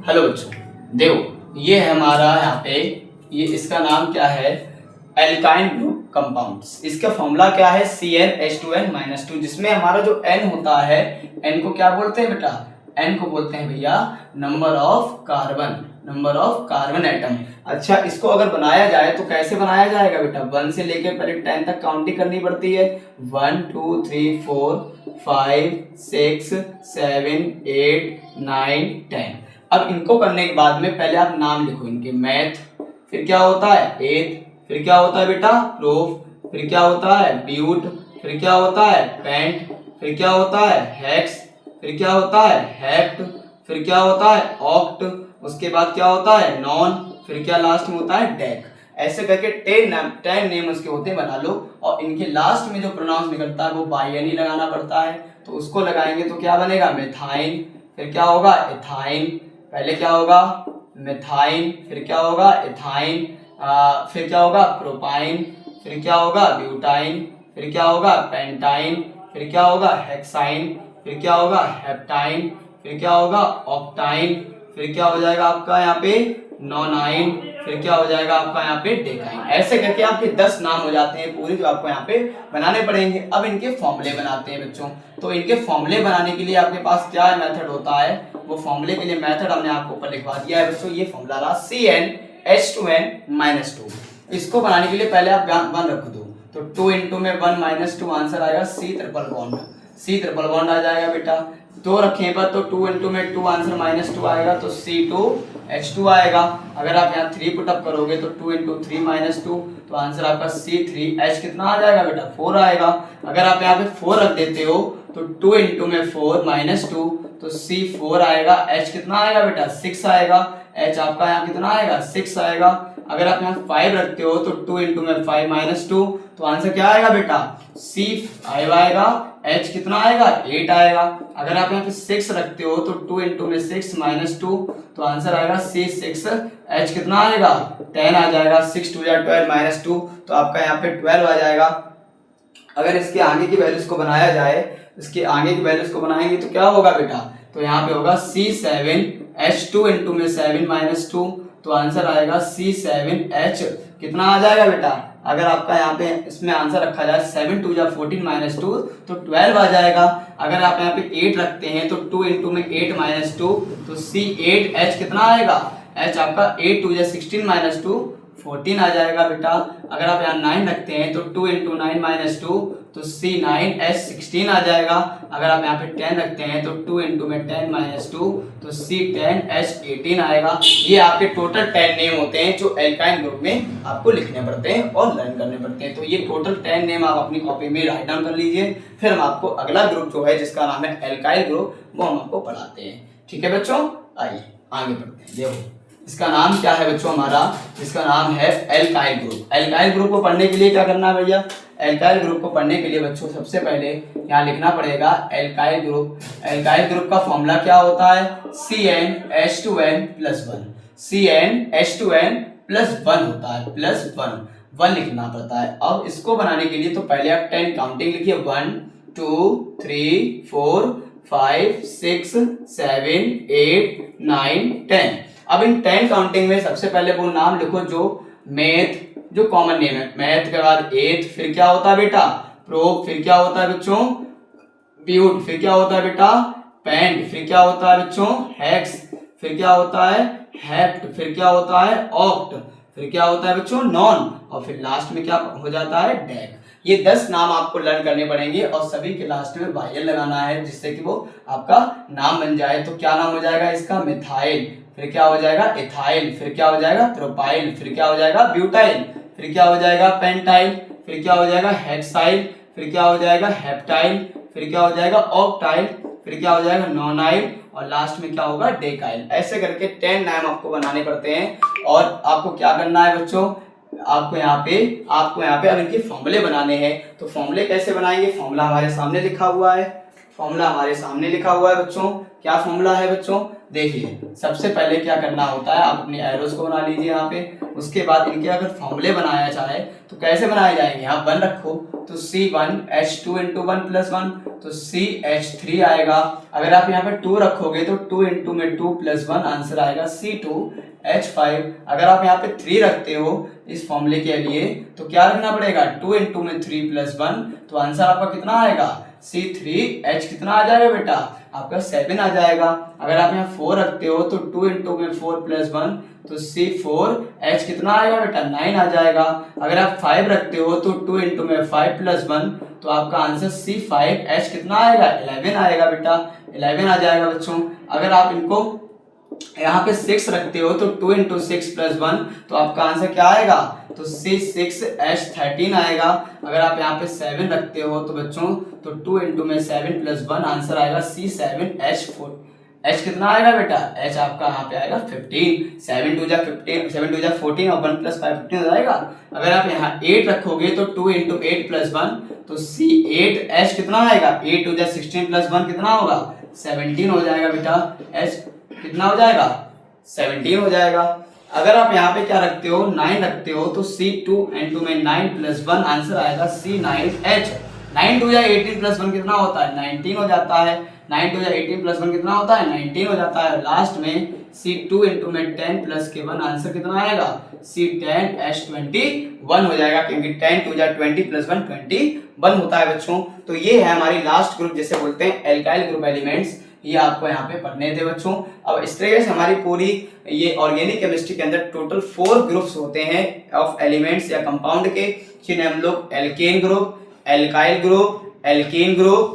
Hello बच्चों, देखो ये है हमारा यहाँ पे, ये इसका नाम क्या है, एल्काइन ग्रुप कंपाउंड्स। इसका फॉर्मूला क्या है, CnH2n-2, जिसमें हमारा जो N होता है, N को क्या बोलते हैं बेटा, N को बोलते हैं भैया नंबर ऑफ कार्बन एटम। अच्छा, इसको अगर बनाया जाए तो कैसे बनाया जाएगा बेटा, 1 से लेकर पहले 10 तक काउंटिंग करनी पड़ती है। 1 2 3 4 5 6 7 8 9 10। अब इनको करने के बाद में पहले आप नाम लिखो इनके, मैथ, फिर क्या होता है एथ, फिर क्या होता है बेटा प्रूफ, फिर क्या होता है ब्यूट, फिर क्या होता है पेंट, फिर क्या होता है हेक्स, फिर क्या होता है हेप्ट, फिर क्या होता है ऑक्ट, उसके बाद क्या होता है नॉन, फिर क्या लास्ट में होता है डेक। ऐसे करके 10 नेम उसके होते हैं, बना लो। और इनके लास्ट में जो प्रोनाउंस निकलता है वो बाई लगाना पड़ता है, तो उसको लगाएंगे तो क्या बनेगा मेथाइन, फिर क्या होगा एथाइन, पहले क्या होगा मेथाइन, फिर क्या होगा एथाइन, फिर क्या होगा प्रोपाइन, फिर क्या होगा ब्यूटाइन, फिर क्या होगा पेंटाइन, फिर क्या होगा हेक्साइन, फिर क्या होगा हेप्टाइन, फिर क्या होगा ऑक्टाइन, फिर क्या हो जाएगा आपका यहाँ पे नोनाइन, फिर क्या हो जाएगा आपका यहाँ पे डेकाइन। ऐसे करके आपके 10 नाम हो जाते हैं पूरे, जो आपको यहाँ पे बनाने पड़ेंगे। अब इनके फॉर्मूले बनाते हैं बच्चों। तो इनके फॉर्मूले बनाने के लिए आपके पास क्या मेथड होता है, वो फॉर्मूले के लिए मेथड हमने आपको ऊपर लिखवा दिया है बच्चों। ये फॉर्मूला रहा CnH2n-2। इसको बनाने के लिए पहले आप 1 रख दो, तो 2 इंटू में 1 - 2 आंसर आएगा C ट्रिपल बॉन्ड आ जाएगा बेटा। 2 रखें पर तो 2 इंटू में 2 आंसर -2 आएगा, तो C2H2 आएगा। अगर आप यहाँ 3 पुटअप करोगे तो 2 इंटू 3 - 2, तो आंसर आपका C3H कितना आ जाएगा बेटा 4 आएगा। अगर आप यहाँ पे 4 रख देते हो तो 2 इंटू में 4 - 2, तो C4 आएगा। H कितना आएगा बेटा 6 आएगा। H आपका यहाँ कितना आएगा 6 आएगा। अगर आप यहाँ 5 रखते हो तो 2 इंटू में 5 - 2, तो आंसर क्या आएगा बेटा C5 आएगा। H कितना आएगा 8 आएगा। अगर आप यहाँ पे 6 रखते हो तो 2 इंटू में 6 - 2, तो आंसर आएगा C6H कितना आएगा 10 आ जाएगा। 6 2 या 12 - 2, तो आपका यहाँ पे 12 आ जाएगा। अगर इसके आगे की वैल्यूज को बनाया जाए, इसके आगे की वैल्यूज को बनाएंगे तो क्या होगा बेटा, तो यहाँ पे होगा C7H2 इंटू में 7 - 2, तो आंसर आएगा C7H कितना आ जाएगा बेटा। अगर आपका यहाँ पे इसमें आंसर रखा जाए 7 2 या 14 - 2, तो 12 आ जाएगा। अगर आप यहाँ पे 8 रखते हैं तो 2 इंटू में 8 - 2, तो C8H कितना आएगा। H आपका 8 2 या 16 - 2, 14 आ जाएगा बेटा। अगर आप यहाँ 9 रखते हैं तो 2 इंटू 9 - 2, तो C9H 16 आ जाएगा। अगर आप यहाँ पे 10 रखते हैं तो 2 इंटू में 10 - 2, तो C10H 18 आएगा। ये आपके टोटल 10 नेम होते हैं जो एल्काइन ग्रुप में आपको लिखने पड़ते हैं और लर्न करने पड़ते हैं। तो ये टोटल 10 नेम आप अपनी कॉपी में राइट डाउन कर लीजिए। फिर हम आपको अगला ग्रुप जो है जिसका नाम है एल्काइल ग्रुप, वो हम आपको पढ़ाते हैं। ठीक है बच्चों, आइए आगे बढ़ते हैं। देखो इसका नाम क्या है बच्चों हमारा, इसका नाम है एल्काइल ग्रुप। एल्काइल ग्रुप को पढ़ने के लिए क्या करना है भैया, एल्काइल ग्रुप को पढ़ने के लिए बच्चों सबसे पहले यहाँ लिखना पड़ेगा एल्काइल ग्रुप। एल्काइल ग्रुप का फॉर्मूला क्या होता है, CnH2n+1। CnH2n+1 होता है, +1 लिखना पड़ता है। अब इसको बनाने के लिए तो पहले आप 10 काउंटिंग लिखिए, 1 2 3 4 5 6 7 8 9 10। अब इन 10 काउंटिंग में सबसे पहले वो नाम लिखो जो मैथ, जो कॉमन नेम है। मैथ के बाद एथ, फिर क्या होता है बेटा प्रोप, फिर क्या होता है बच्चों ब्यूट, फिर क्या होता है बेटा पेंट, फिर क्या होता है बच्चों हेक्स, फिर क्या होता है हेप्ट, फिर क्या होता है ऑक्ट, फिर क्या होता है बच्चों नॉन, और फिर लास्ट में क्या हो जाता है डेक। ये 10 नाम आपको लर्न करने पड़ेंगे और सभी के लास्ट में वायल लगाना है, जिससे कि वो आपका नाम बन जाए। तो क्या नाम हो जाएगा इसका मिथाइल, फिर क्या हो जाएगा इथाइल, फिर क्या हो जाएगा प्रोपाइल, फिर क्या हो जाएगा ब्यूटाइल, फिर क्या हो जाएगा पेंटाइल, फिर क्या हो जाएगा हेक्साइल, फिर क्या हो जाएगा हेप्टाइल, फिर क्या हो जाएगा ऑक्टाइल, फिर क्या हो जाएगा नोनाइल, और लास्ट में क्या होगा डेकाइल। ऐसे करके 10 नाम आपको बनाने पड़ते हैं। और आपको क्या करना है बच्चों, आपको यहाँ पे अब इनके फॉर्मूले बनाने हैं। तो फॉर्मूले कैसे बनाएंगे, फॉर्मूला हमारे सामने लिखा हुआ है। फॉर्मूला हमारे सामने लिखा हुआ है बच्चों, क्या फॉर्मूला है बच्चों, देखिए सबसे पहले क्या करना होता है, आप अपनी एरोस को बना लीजिए यहाँ पे। उसके बाद इनके अगर फॉर्मूले बनाया जाए तो कैसे बनाए जाएंगे, यहाँ 1 रखो तो C1H2 इंटू 1 प्लस 1 तो CH3 आएगा। अगर आप यहाँ पे 2 रखोगे तो 2 इंटू में 2 प्लस 1 आंसर आएगा C2H5। अगर आप यहाँ पे 3 रखते हो इस फॉर्मूले के लिए तो क्या रखना पड़ेगा, 2 इंटू में 3 प्लस 1 तो आंसर आपका कितना आएगा, C3H कितना आ जाएगा बेटा, आपका 7 आ जाएगा। अगर आप यहाँ 4 रखते हो तो 2 इंटू में 4 प्लस 1 तो C4H कितना आएगा बेटा, 9 आ जाएगा। अगर आप 5 रखते हो तो 2 इंटू में 5 प्लस 1 तो आपका आंसर C5H कितना आएगा, 11 आएगा बेटा, 11 आ जाएगा बच्चों। अगर आप इनको यहाँ पे 6 रखते हो तो 2 इंटू 6 प्लस 1 तो आपका आंसर क्या आएगा, तो C6H13 आएगा। अगर आप यहाँ पे 7 रखते हो तो बच्चों तो 2 इंटू में 7 प्लस 1 आंसर आएगा C7H4। H कितना आएगा बेटा, H आपका यहाँ पे आएगा 15, 7 2 जा 15, 7 2 जा 14 और 1 प्लस 5 15 हो जाएगा। अगर आप यहाँ 8 रखोगे तो 2 इंटू 8 प्लस 1 तो C8H कितना आएगा, 8 2 जा 16 प्लस 1 कितना होगा, 17 हो जाएगा बेटा, H कितना हो जाएगा, 17 हो जाएगा। अगर आप यहाँ पे क्या रखते हो, 9 रखते हो तो C2 इंटू में 9 प्लस 1 आंसर आएगा C9H। 9 2 या 18 प्लस 1 कितना होता है, 19 हो जाता है। 9 2 या 18 प्लस 1 कितना होता है, 19 हो जाता है। लास्ट में C2 इंटू में 10 प्लस के 1 आंसर कितना आएगा, C10H21 हो जाएगा, क्योंकि 10 2 या 20 प्लस 1 21 होता है बच्चों। तो ये है हमारी लास्ट ग्रुप जिसे बोलते हैं एल्काइल ग्रुप एलिमेंट्स, ये आपको यहाँ पे पढ़ने थे बच्चों। अब इस तरीके से हमारी पूरी ये ऑर्गेनिक केमिस्ट्री के अंदर टोटल 4 ग्रुप्स होते हैं ऑफ एलिमेंट्स या कंपाउंड के, जिन्हें हम लोग alkane group, alkyl group, alkene group